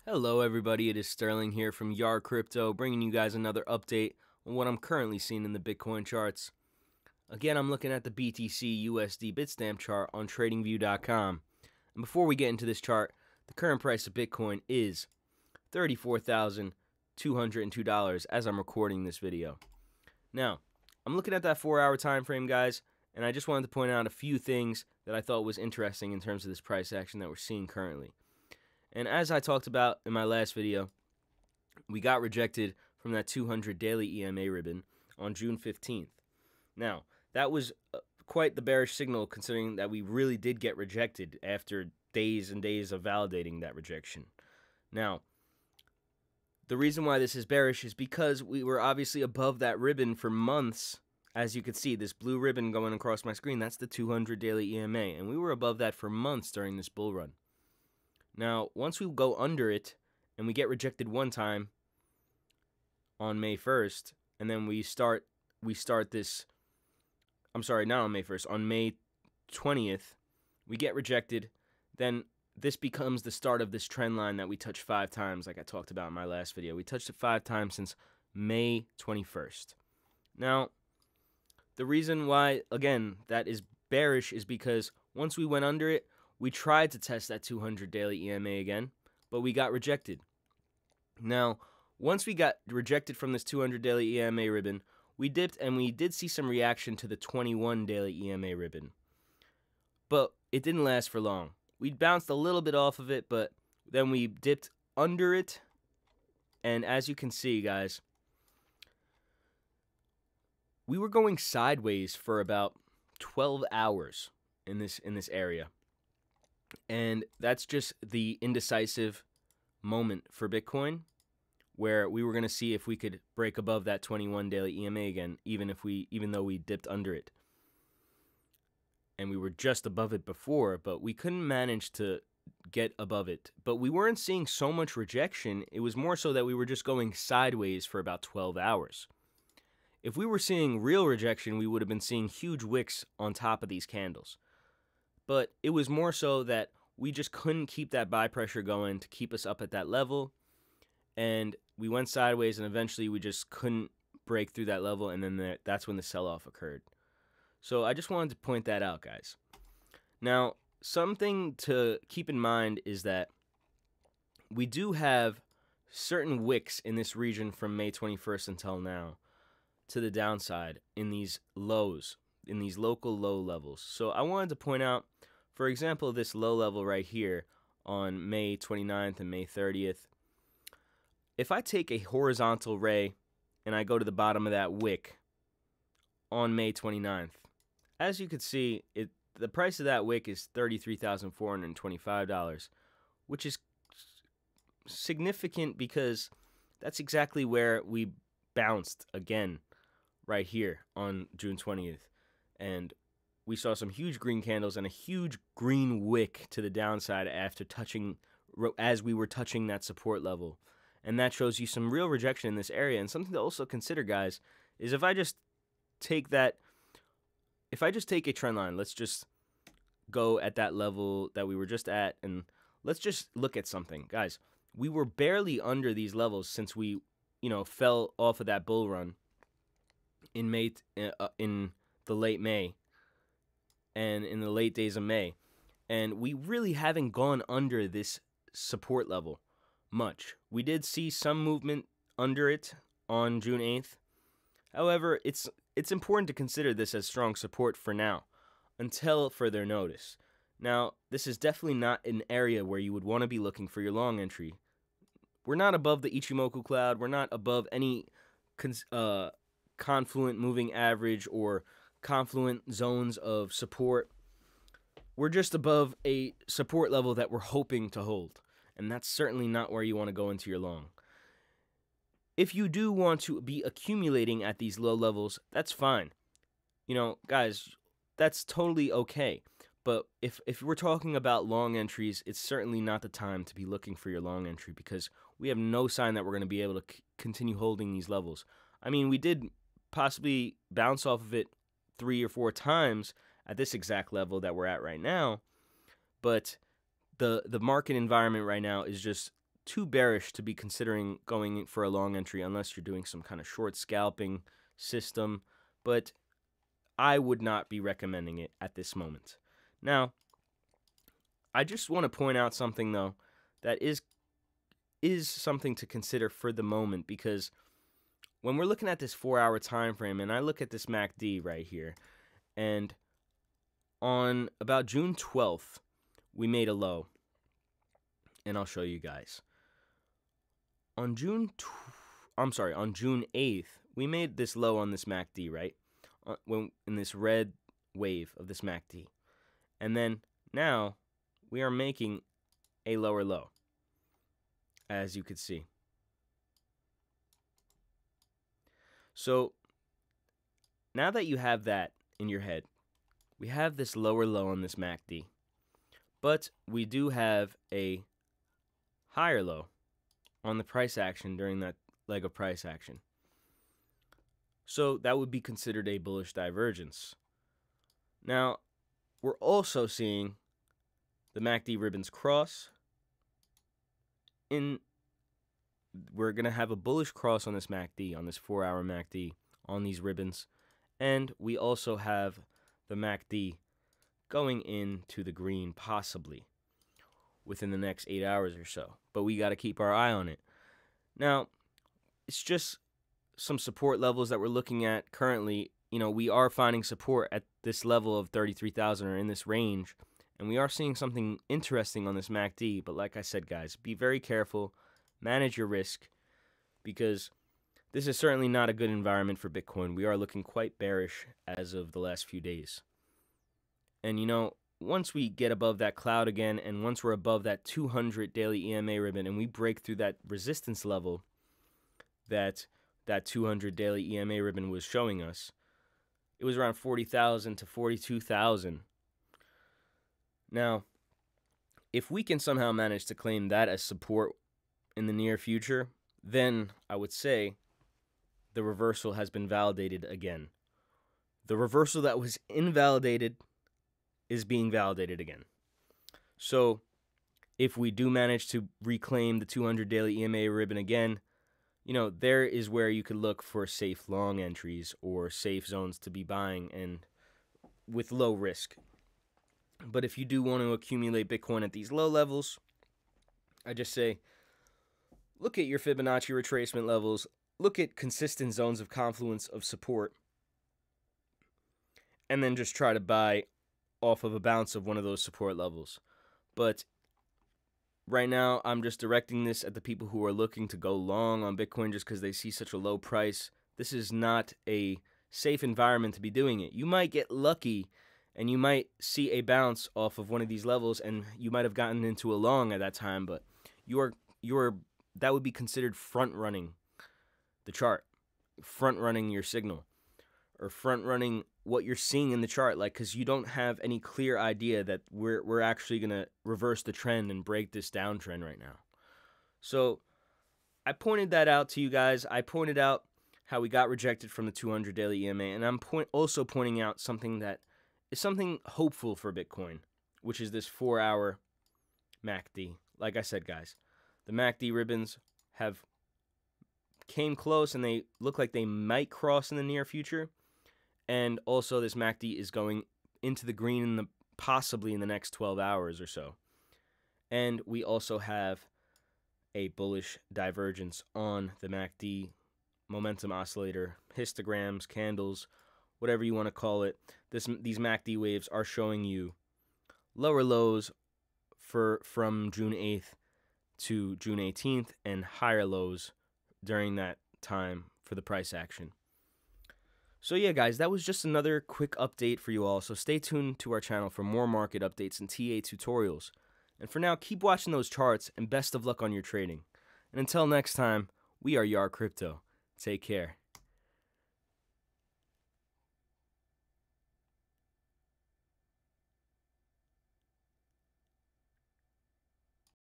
Hello everybody, it is Sterling here from Yarcrypto, bringing you guys another update on what I'm currently seeing in the Bitcoin charts. Again, I'm looking at the BTC USD Bitstamp chart on TradingView.com. And before we get into this chart, the current price of Bitcoin is $34,202 as I'm recording this video. Now, I'm looking at that 4-hour time frame, guys, and I just wanted to point out a few things that I thought was interesting in terms of this price action that we're seeing currently. And as I talked about in my last video, we got rejected from that 200 daily EMA ribbon on June 15th. Now, that was quite the bearish signal considering that we really did get rejected after days and days of validating that rejection. Now, the reason why this is bearish is because we were obviously above that ribbon for months. As you can see, this blue ribbon going across my screen, that's the 200 daily EMA, and we were above that for months during this bull run. Now, once we go under it, and we get rejected one time on May 1st, and then we start this, I'm sorry, not on May 1st, on May 20th, we get rejected, then this becomes the start of this trend line that we touched 5 times, like I talked about in my last video. We touched it 5 times since May 21st. Now, the reason why, again, that is bearish is because once we went under it, we tried to test that 200 daily EMA again, but we got rejected. Now, once we got rejected from this 200 daily EMA ribbon, we dipped and we did see some reaction to the 21 daily EMA ribbon. But it didn't last for long. We bounced a little bit off of it, but then we dipped under it. And as you can see, guys, we were going sideways for about 12 hours in this area. And that's just the indecisive moment for Bitcoin, where we were going to see if we could break above that 21 daily EMA again, even though we dipped under it. And we were just above it before, but we couldn't manage to get above it. But we weren't seeing so much rejection. It was more so that we were just going sideways for about 12 hours. If we were seeing real rejection, we would have been seeing huge wicks on top of these candles. But it was more so that we just couldn't keep that buy pressure going to keep us up at that level. And we went sideways, and eventually we just couldn't break through that level, and then that's when the sell-off occurred. So I just wanted to point that out, guys. Now, something to keep in mind is that we do have certain wicks in this region from May 21st until now to the downside in these lows, in these local low levels. So I wanted to point out, for example, this low level right here on May 29th and May 30th. If I take a horizontal ray and I go to the bottom of that wick on May 29th, as you can see, the price of that wick is $33,425, which is significant because that's exactly where we bounced again right here on June 20th. And we saw some huge green candles and a huge green wick to the downside as we were touching that support level. And that shows you some real rejection in this area. And something to also consider, guys, is if I just take a trend line, let's just go at that level that we were just at, and let's just look at something. Guys, we were barely under these levels since we, fell off of that bull run in the late May and in the late days of May. And we really haven't gone under this support level much. We did see some movement under it on June 8th. However, it's important to consider this as strong support for now, until further notice. Now, this is definitely not an area where you would want to be looking for your long entry. We're not above the Ichimoku cloud. We're not above any confluent moving average or confluent zones of support. We're just above a support level that we're hoping to hold, and that's certainly not where you want to go into your long. If you do want to be accumulating at these low levels, that's fine. Guys, that's totally okay. But if we're talking about long entries, it's certainly not the time to be looking for your long entry because we have no sign that we're going to be able to continue holding these levels. I mean, we did possibly bounce off of it 3 or 4 times at this exact level that we're at right now, but the market environment right now is just too bearish to be considering going for a long entry unless you're doing some kind of short scalping system, but I would not be recommending it at this moment. Now, I just want to point out something though that is something to consider for the moment, because when we're looking at this 4-hour time frame, and I look at this MACD right here, and on about June 12th, we made a low, and I'll show you guys. On June 8th, we made this low on this MACD, right? When in this red wave of this MACD, and then now we are making a lower low, as you could see. So now that you have that in your head, we have this lower low on this MACD, but we do have a higher low on the price action during that leg of price action. So that would be considered a bullish divergence. Now, we're also seeing the MACD ribbons cross. We're going to have a bullish cross on this MACD, on this 4-hour MACD, on these ribbons. And we also have the MACD going into the green, possibly, within the next 8 hours or so. But we got to keep our eye on it. Now, it's just some support levels that we're looking at currently. You know, we are finding support at this level of 33,000 or in this range, and we are seeing something interesting on this MACD. But like I said, guys, be very careful, manage your risk, because this is certainly not a good environment for Bitcoin. We are looking quite bearish as of the last few days. And you know, once we get above that cloud again, and once we're above that 200 daily EMA ribbon, and we break through that resistance level that 200 daily EMA ribbon was showing us, it was around 40,000 to 42,000. Now, if we can somehow manage to claim that as support in the near future, then I would say the reversal has been validated again. The reversal that was invalidated is being validated again. So if we do manage to reclaim the 200 daily EMA ribbon again, you know, there is where you could look for safe long entries or safe zones to be buying, and with low risk. But if you do want to accumulate Bitcoin at these low levels, I just say look at your Fibonacci retracement levels, look at consistent zones of confluence of support, and then just try to buy off of a bounce of one of those support levels. But right now, I'm just directing this at the people who are looking to go long on Bitcoin just because they see such a low price. This is not a safe environment to be doing it. You might get lucky and you might see a bounce off of one of these levels, and you might have gotten into a long at that time, but that would be considered front running the chart, front running your signal, or front running what you're seeing in the chart, like, because you don't have any clear idea that we're actually gonna reverse the trend and break this downtrend right now. So I pointed that out to you guys. I pointed out how we got rejected from the 200 daily EMA, and I'm also pointing out something that is something hopeful for Bitcoin, which is this 4-hour MACD. Like I said, guys, the MACD ribbons came close, and they look like they might cross in the near future. And also, this MACD is going into the green possibly in the next 12 hours or so. And we also have a bullish divergence on the MACD momentum oscillator, histograms, candles, whatever you want to call it. These MACD waves are showing you lower lows from June 8th to June 18th, and higher lows during that time for the price action. So yeah, guys, that was just another quick update for you all. So stay tuned to our channel for more market updates and TA tutorials. And for now, keep watching those charts, and best of luck on your trading. And until next time, we are Yarcrypto. Take care.